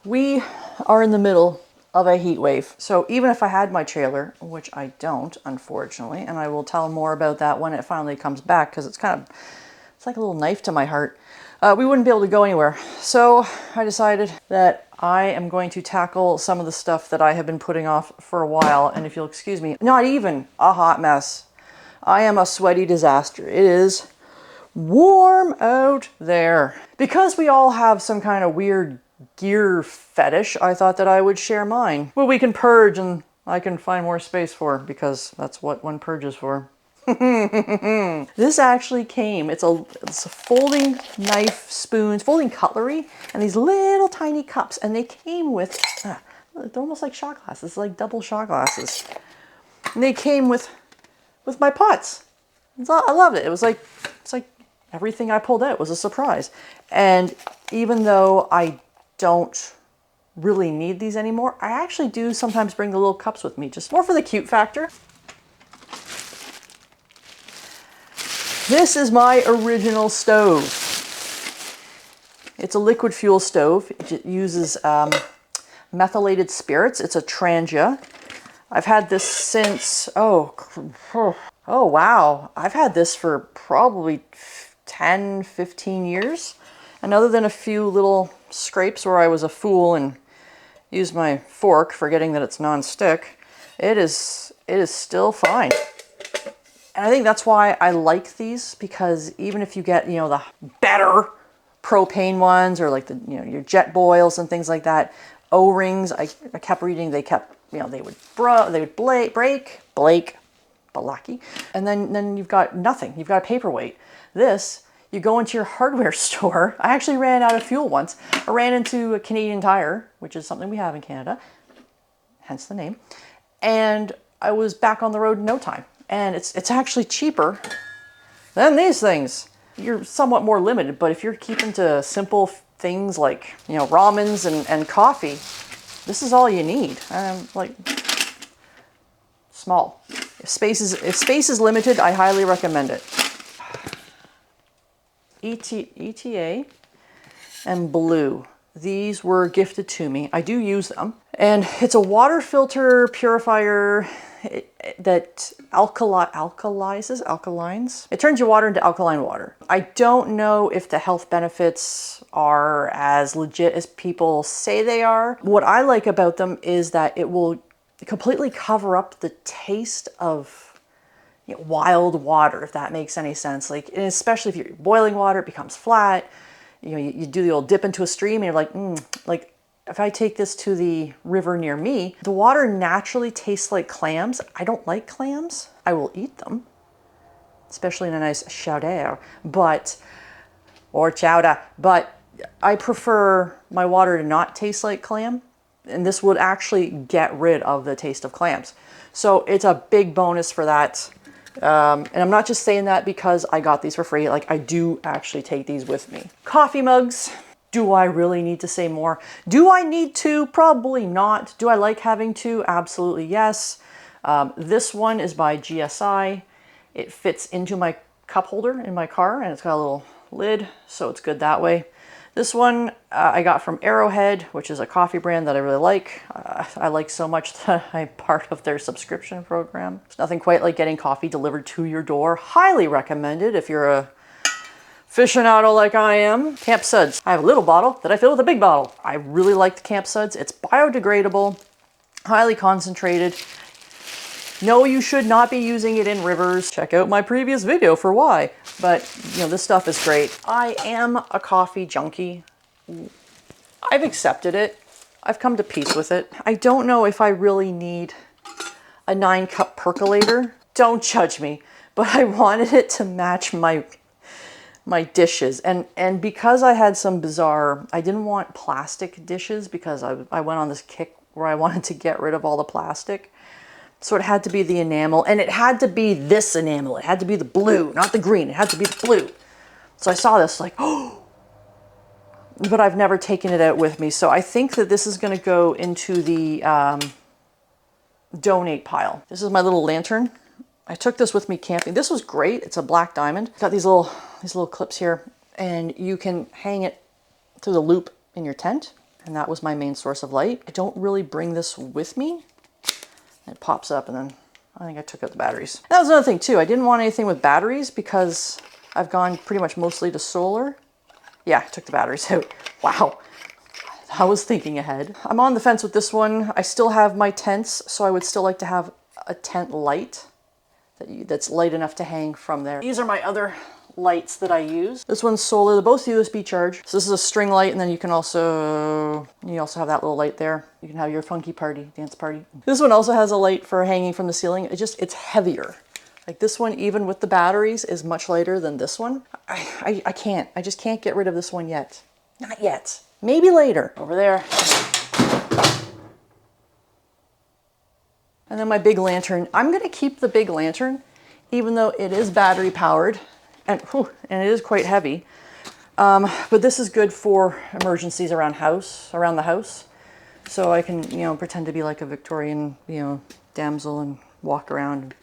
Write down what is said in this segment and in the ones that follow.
We are in the middle of a heat wave. So even if I had my trailer, which I don't, unfortunately, and I will tell more about that when it finally comes back, because it's like a little knife to my heart, we wouldn't be able to go anywhere. So I decided that I am going to tackle some of the stuff that I have been putting off for a while. And if you'll excuse me, not even a hot mess. I am a sweaty disaster. It is warm out there. Because we all have some kind of weird gear fetish, I thought that I would share mine. Well, we can purge and I can find more space for, because that's what one purges for. This actually came, it's a folding knife, spoons, folding cutlery, and these little tiny cups, and they came with, they're almost like shot glasses, like double shot glasses. And they came with my pots. I loved it. It's like everything I pulled out was a surprise. And even though I don't really need these anymore, I actually do sometimes bring the little cups with me, just more for the cute factor. This is my original stove. It's a liquid fuel stove. It uses methylated spirits. It's a Trangia. I've had this since, oh wow. I've had this for probably 10, 15 years. And other than a few little scrapes where I was a fool and used my fork, forgetting that it's non-stick, it is still fine. And I think that's why I like these, because even if you get, you know, the better propane ones, or like the, you know, your jet boils and things like that, O-rings, I kept reading, they kept, you know, they would break, balaki, and then you've got nothing. You've got a paperweight. This, you go into your hardware store. I actually ran out of fuel once. I ran into a Canadian Tire, which is something we have in Canada, hence the name, and I was back on the road in no time. And it's actually cheaper than these things. You're somewhat more limited, but if you're keeping to simple things like, you know, ramens and coffee, this is all you need. Like, small. If space is limited, I highly recommend it. ETA and Blue. These were gifted to me. I do use them. And it's a water filter purifier that alkalines. It turns your water into alkaline water. I don't know if the health benefits are as legit as people say they are. What I like about them is that it will completely cover up the taste of, you know, wild water, if that makes any sense. Like, especially if you're boiling water, it becomes flat. You know, you do the old dip into a stream and you're like, like, if I take this to the river near me, the water naturally tastes like clams. I don't like clams. I will eat them, especially in a nice chowder, or chowder, but I prefer my water to not taste like clam. And this would actually get rid of the taste of clams. So it's a big bonus for that. And I'm not just saying that because I got these for free. Like, I do actually take these with me. Coffee mugs. Do I really need to say more? Do I need to? Probably not. Do I like having to? Absolutely yes. This one is by GSI. It fits into my cup holder in my car, and it's got a little lid, so it's good that way. This one I got from Arrowhead, which is a coffee brand that I really like. I like so much that I'm part of their subscription program. It's nothing quite like getting coffee delivered to your door. Highly recommended if you're a aficionado like I am. Camp Suds. I have a little bottle that I fill with a big bottle. I really like the Camp Suds. It's biodegradable, highly concentrated. No, you should not be using it in rivers. Check out my previous video for why. But, you know, this stuff is great. I am a coffee junkie. I've accepted it. I've come to peace with it. I don't know if I really need a 9-cup percolator. Don't judge me, but I wanted it to match my dishes, and because I had some bizarre, I didn't want plastic dishes because I went on this kick where I wanted to get rid of all the plastic. So it had to be the enamel, and it had to be this enamel. It had to be the blue, not the green. It had to be the blue. So I saw this like, oh, but I've never taken it out with me. So I think that this is going to go into the donate pile. This is my little lantern. I took this with me camping. This was great. It's a black diamond. It's got these little clips here, and you can hang it through the loop in your tent. and that was my main source of light. I don't really bring this with me. It pops up, and then I think I took out the batteries. That was another thing too. I didn't want anything with batteries because I've gone pretty much mostly to solar. Yeah, I took the batteries out. Wow. I was thinking ahead. I'm on the fence with this one. I still have my tents, so I would still like to have a tent light that's light enough to hang from there. These are my other lights that I use. This one's solar, they're both USB charge. So this is a string light, and then you also have that little light there. You can have your funky party, dance party. This one also has a light for hanging from the ceiling. It's heavier. Like this one, even with the batteries, is much lighter than this one. I just can't get rid of this one yet. Not yet. Maybe later. Over there. And then my big lantern. I'm gonna keep the big lantern, even though it is battery powered. And it is quite heavy, but this is good for emergencies around the house. So I can, pretend to be like a Victorian, damsel and walk around,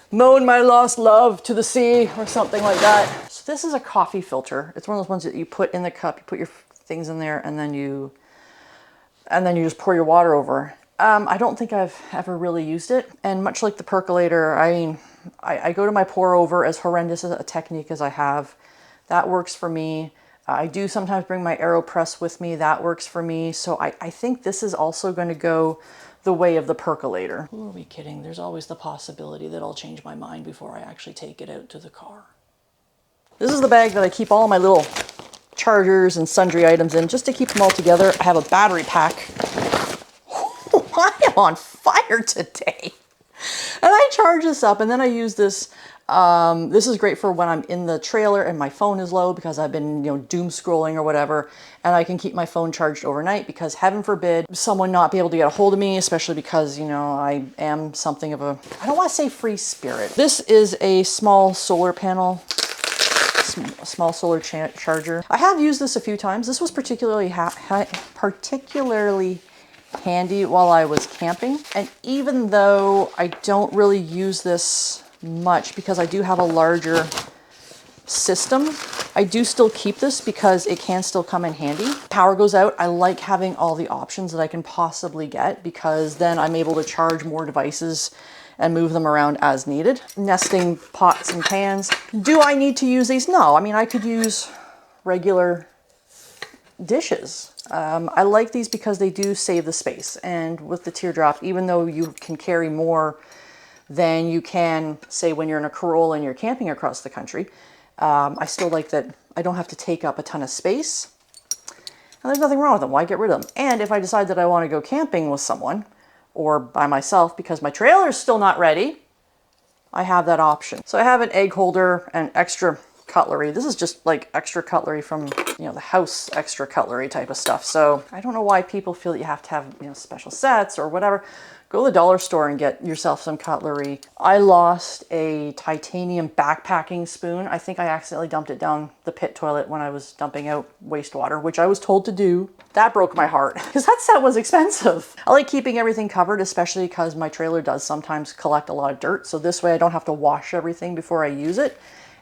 moan my lost love to the sea or something like that. So this is a coffee filter. It's one of those ones that you put in the cup, you put your things in there, and then you just pour your water over. I don't think I've ever really used it. And much like the percolator, I go to my pour over, as horrendous a technique as I have. That works for me. I do sometimes bring my AeroPress with me. That works for me. So I think this is also going to go the way of the percolator. Who are we kidding? There's always the possibility that I'll change my mind before I actually take it out to the car. This is the bag that I keep all my little chargers and sundry items in, just to keep them all together. I have a battery pack. I am on fire today. And I charge this up, and then I use this. This is great for when I'm in the trailer and my phone is low because I've been, doom scrolling or whatever, and I can keep my phone charged overnight because heaven forbid someone not be able to get a hold of me, especially because, I am something of a, I don't want to say free spirit. This is a small solar panel, small solar charger. I have used this a few times. This was particularly handy while I was camping. And even though I don't really use this much because I do have a larger system, I do still keep this because it can still come in handy. Power goes out, I like having all the options that I can possibly get because then I'm able to charge more devices and move them around as needed. Nesting pots and pans. Do I need to use these? No, I could use regular dishes. I like these because they do save the space. And with the Teardrop, even though you can carry more than you can, say, when you're in a Corolla and you're camping across the country, I still like that I don't have to take up a ton of space. And there's nothing wrong with them. Why get rid of them? And if I decide that I want to go camping with someone or by myself because my trailer is still not ready, I have that option. So I have an egg holder and extra cutlery. This is just like extra cutlery from, the house extra cutlery type of stuff. So I don't know why people feel that you have to have, special sets or whatever. Go to the dollar store and get yourself some cutlery. I lost a titanium backpacking spoon. I think I accidentally dumped it down the pit toilet when I was dumping out wastewater, which I was told to do. That broke my heart because that set was expensive. I like keeping everything covered, especially because my trailer does sometimes collect a lot of dirt. So this way I don't have to wash everything before I use it.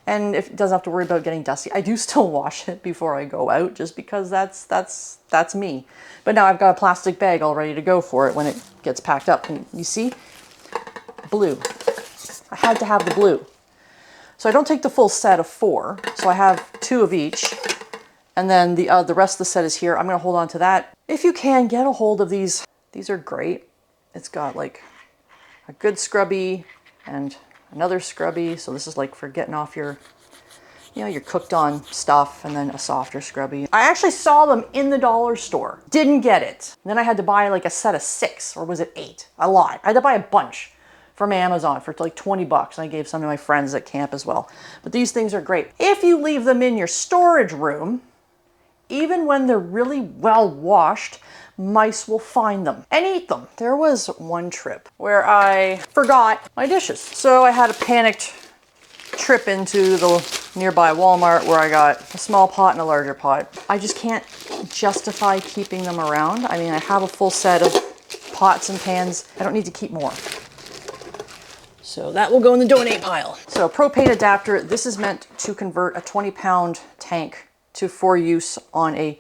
And if it doesn't have to worry about getting dusty, I do still wash it before I go out just because that's me. But now I've got a plastic bag all ready to go for it when it gets packed up. And you see, blue. I had to have the blue. So I don't take the full set of 4. So I have 2 of each. And then the rest of the set is here. I'm going to hold on to that. If you can, get a hold of these. These are great. It's got like a good scrubby and another scrubby. So this is like for getting off your, your cooked on stuff, and then a softer scrubby. I actually saw them in the dollar store. Didn't get it. And then I had to buy like a set of 6, or was it 8? A lot. I had to buy a bunch from Amazon for like 20 bucks. I gave some to my friends at camp as well. But these things are great. If you leave them in your storage room, even when they're really well washed, mice will find them and eat them. There was one trip where I forgot my dishes. So I had a panicked trip into the nearby Walmart where I got a small pot and a larger pot. I just can't justify keeping them around. I mean, I have a full set of pots and pans. I don't need to keep more. So that will go in the donate pile. So propane adapter. This is meant to convert a 20-pound tank for use on a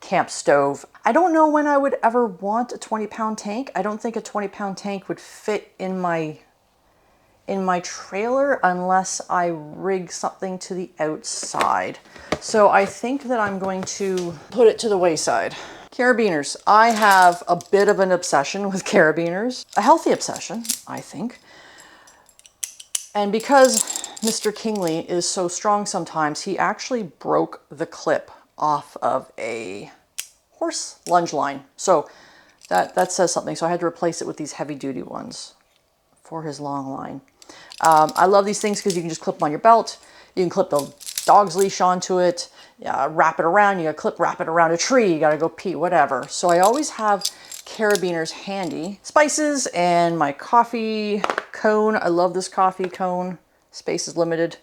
camp stove. I don't know when I would ever want a 20-pound tank. I don't think a 20-pound tank would fit in my trailer unless I rig something to the outside. So I think that I'm going to put it to the wayside. Carabiners. I have a bit of an obsession with carabiners. A healthy obsession, I think. And because Mr. Kingley is so strong sometimes, he actually broke the clip off of a horse lunge line. So that says something. So I had to replace it with these heavy duty ones for his long line. I love these things because you can just clip them on your belt. You can clip the dog's leash onto it, wrap it around. You got to wrap it around a tree. You got to go pee, whatever. So I always have carabiners handy. Spices and my coffee cone. I love this coffee cone. Space is limited.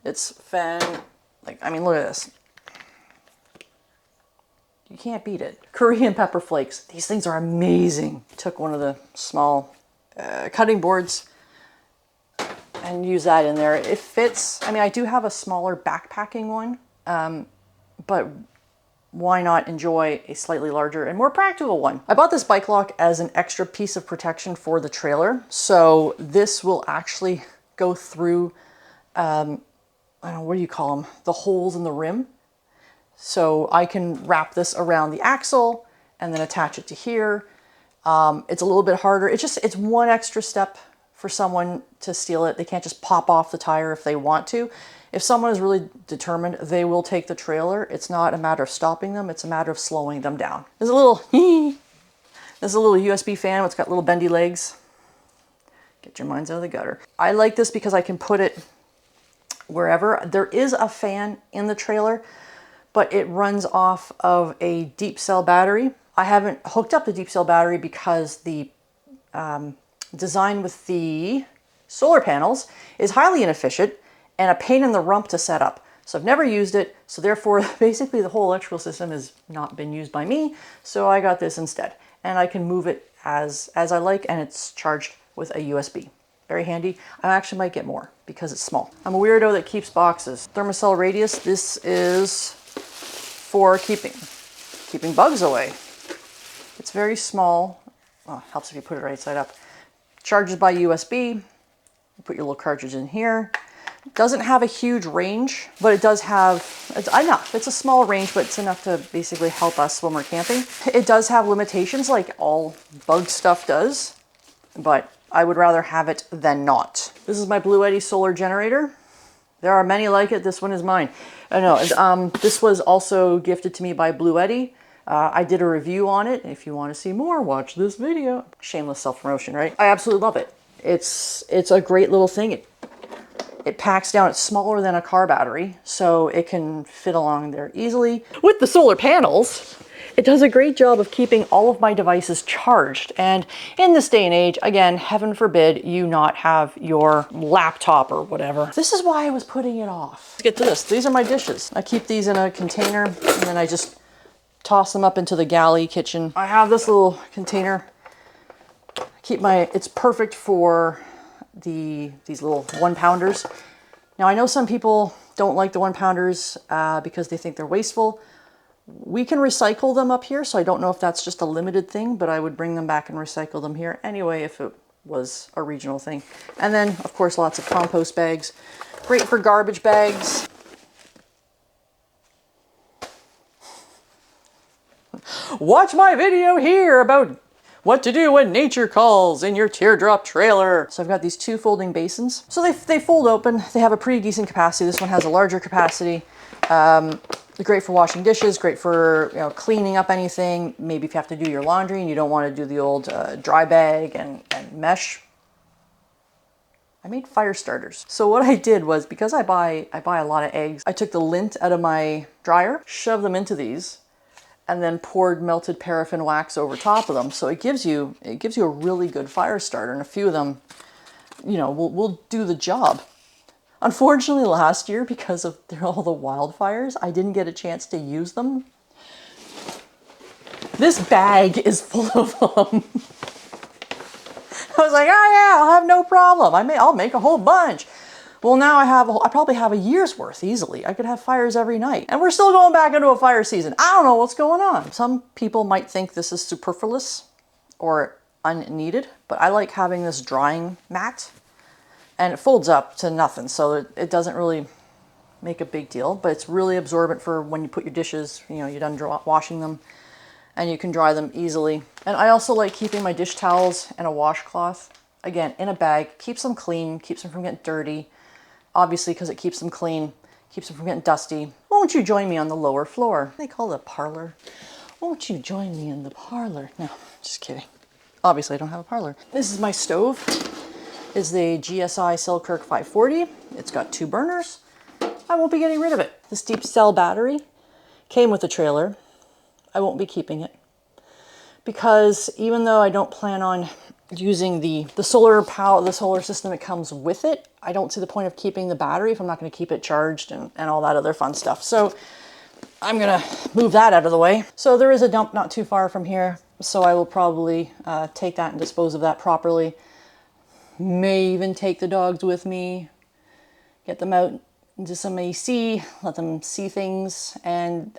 It's I mean, look at this. You can't beat it. Korean pepper flakes. These things are amazing. Took one of the small cutting boards and use that in there. It fits. I mean, I do have a smaller backpacking one, but why not enjoy a slightly larger and more practical one? I bought this bike lock as an extra piece of protection for the trailer. So this will actually go through, I don't know, what do you call them? The holes in the rim. So I can wrap this around the axle and then attach it to here. It's a little bit harder. It's one extra step for someone to steal it. They can't just pop off the tire if they want to. If someone is really determined, they will take the trailer. It's not a matter of stopping them. It's a matter of slowing them down. There's a little USB fan. It's got little bendy legs. Get your minds out of the gutter. I like this because I can put it wherever. There is a fan in the trailer, but it runs off of a deep cell battery. I haven't hooked up the deep cell battery because the design with the solar panels is highly inefficient and a pain in the rump to set up. So I've never used it. So therefore, basically the whole electrical system has not been used by me. So I got this instead. And I can move it as I like, and it's charged with a USB. Very handy. I actually might get more because it's small. I'm a weirdo that keeps boxes. Thermocell radius. This is for keeping bugs away. It's very small. Oh, helps if you put it right side up. Charges by USB. You put your little cartridge in here. Doesn't have a huge range, but it does have, it's enough. It's a small range, but it's enough to basically help us when we're camping. It does have limitations like all bug stuff does, but I would rather have it than not. This is my Blue Eddy solar generator. There are many like it. This one is mine. I know. This was also gifted to me by Blue Eddy. I did a review on it. If you want to see more, watch this video. Shameless self-promotion, right? I absolutely love it. It's a great little thing. It packs down. It's smaller than a car battery, so it can fit along there easily. With the solar panels, it does a great job of keeping all of my devices charged. And in this day and age, again, heaven forbid you not have your laptop or whatever. This is why I was putting it off. Let's get to this. These are my dishes. I keep these in a container, and then I just toss them up into the galley kitchen. I have this little container. It's perfect for these little 1-pounders. Now I know some people don't like the 1-pounders because they think they're wasteful. We can recycle them up here, so I don't know if that's just a limited thing, but I would bring them back and recycle them here anyway if it was a regional thing. And then, of course, lots of compost bags. Great for garbage bags. Watch my video here about what to do when nature calls in your teardrop trailer. So I've got these 2 folding basins. So they fold open. They have a pretty decent capacity. This one has a larger capacity. Great for washing dishes, great for cleaning up anything. Maybe if you have to do your laundry and you don't want to do the old dry bag and mesh. I made fire starters. So what I did was, because I buy a lot of eggs, I took the lint out of my dryer, shoved them into these, and then poured melted paraffin wax over top of them. So it gives you a really good fire starter, and a few of them, will do the job. Unfortunately, last year, because of all the wildfires, I didn't get a chance to use them. This bag is full of them. I was like, oh yeah, I'll have no problem. I'll make a whole bunch. Well, now I probably have a year's worth easily. I could have fires every night. And we're still going back into a fire season. I don't know what's going on. Some people might think this is superfluous or unneeded, but I like having this drying mat, and it folds up to nothing, so it doesn't really make a big deal, but it's really absorbent for when you put your dishes, you know, you're done washing them, and you can dry them easily. And I also like keeping my dish towels and a washcloth, again, in a bag. Keeps them clean, keeps them from getting dirty, obviously, because it keeps them clean, keeps them from getting dusty. Won't you join me on the lower floor? They call it a parlor. Won't you join me in the parlor? No, just kidding. Obviously, I don't have a parlor. This is my stove. It's the GSI Selkirk 540. It's got 2 burners. I won't be getting rid of it. This deep cell battery came with the trailer. I won't be keeping it because even though I don't plan on using the solar power, the solar system that comes with it, I don't see the point of keeping the battery if I'm not going to keep it charged and all that other fun stuff. So I'm going to move that out of the way. So there is a dump not too far from here. So I will probably take that and dispose of that properly. May even take the dogs with me, get them out into some AC, let them see things, and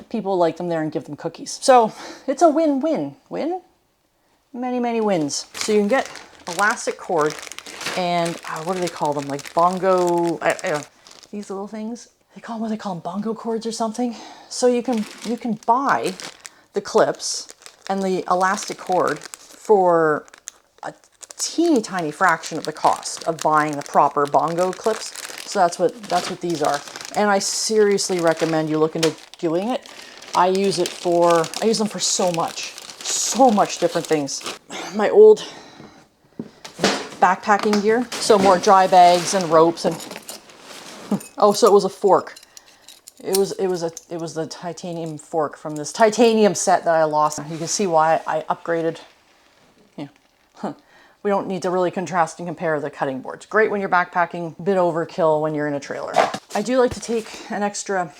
people like them there and give them cookies. So it's a win-win. Win? Many, many wins. So you can get elastic cord and what do they call them? Like bongo, these little things. They call them, what do they call them? Bongo cords or something. So you can buy the clips and the elastic cord for a teeny tiny fraction of the cost of buying the proper bongo clips. So that's what these are. And I seriously recommend you look into doing it. I use them for so much different things. My old backpacking gear, so more dry bags and ropes and oh, so it was a fork. It was the titanium fork from this titanium set that I lost. You can see why I upgraded. We don't need to really contrast and compare the cutting boards. Great when you're backpacking, a bit overkill when you're in a trailer. I do like to take an extra,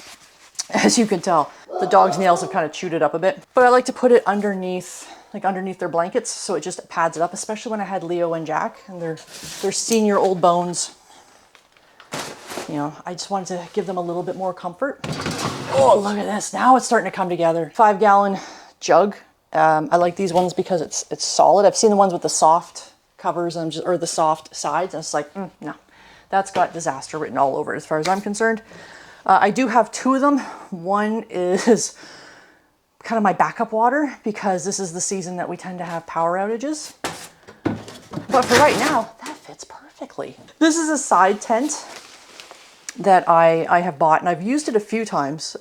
as you can tell, the dog's nails have kind of chewed it up a bit, but I like to put it underneath their blankets, so it just pads it up, especially when I had Leo and Jack and they're senior old bones. You know, I just wanted to give them a little bit more comfort. Oh, look at this. Now it's starting to come together. 5-gallon jug. I like these ones because it's solid. I've seen the ones with the soft covers or the soft sides, and it's like, no, that's got disaster written all over it as far as I'm concerned. I do have 2 of them. One is kind of my backup water because this is the season that we tend to have power outages. But for right now, that fits perfectly. This is a side tent that I have bought, and I've used it a few times.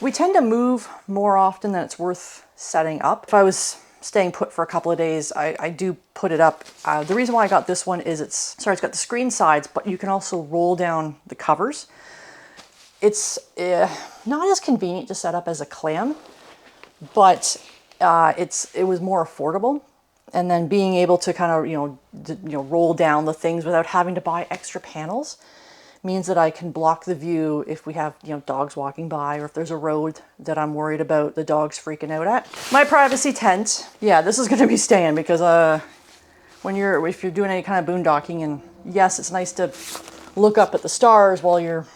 We tend to move more often than it's worth setting up. If I was staying put for a couple of days, I do put it up. The reason why I got this one is it's got the screen sides, but you can also roll down the covers. It's not as convenient to set up as a clam, but it was more affordable. And then being able to kind of roll down the things without having to buy extra panels means that I can block the view if we have dogs walking by, or if there's a road that I'm worried about the dogs freaking out at. My privacy tent, yeah, this is going to be staying because if you're doing any kind of boondocking, and yes, it's nice to look up at the stars while you're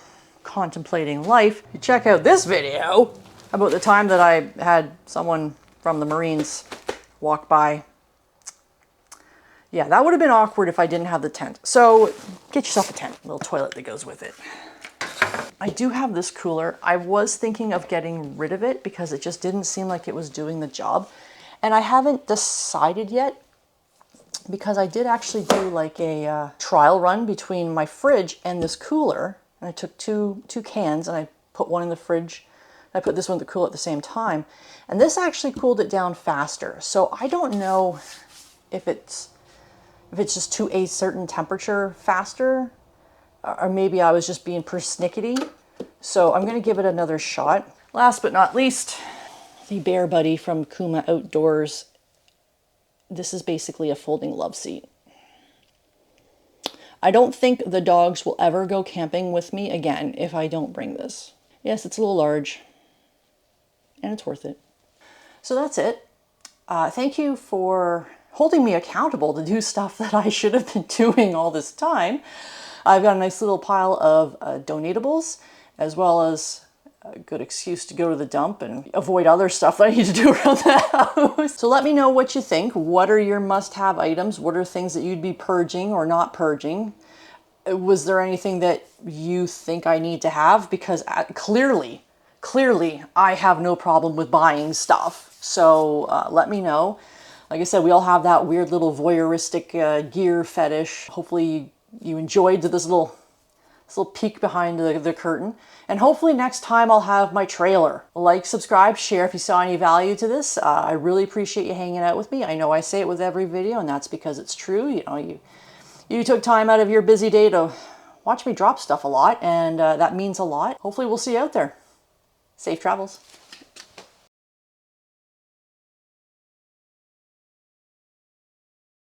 contemplating life. You check out this video about the time that I had someone from the Marines walk by. Yeah, that would have been awkward if I didn't have the tent. So get yourself a tent, a little toilet that goes with it. I do have this cooler. I was thinking of getting rid of it because it just didn't seem like it was doing the job. And I haven't decided yet because I did actually do like a trial run between my fridge and this cooler. And I took two cans and I put one in the fridge. I put this one in the cooler at the same time. And this actually cooled it down faster. So I don't know if it's just to a certain temperature faster, or maybe I was just being persnickety. So I'm going to give it another shot. Last but not least, the Bear Buddy from Kuma Outdoors. This is basically a folding love seat. I don't think the dogs will ever go camping with me again if I don't bring this. Yes, it's a little large, and it's worth it. So that's it. Thank you for holding me accountable to do stuff that I should have been doing all this time. I've got a nice little pile of donatables, as well as a good excuse to go to the dump and avoid other stuff that I need to do around the house. So let me know what you think. What are your must-have items? What are things that you'd be purging or not purging? Was there anything that you think I need to have? Because clearly, I have no problem with buying stuff. So let me know. Like I said, we all have that weird little voyeuristic gear fetish. Hopefully you enjoyed this little peek behind the curtain. And hopefully next time I'll have my trailer. Like, subscribe, share if you saw any value to this. I really appreciate you hanging out with me. I know I say it with every video, and that's because it's true. You know, you took time out of your busy day to watch me drop stuff a lot, and that means a lot. Hopefully we'll see you out there. Safe travels.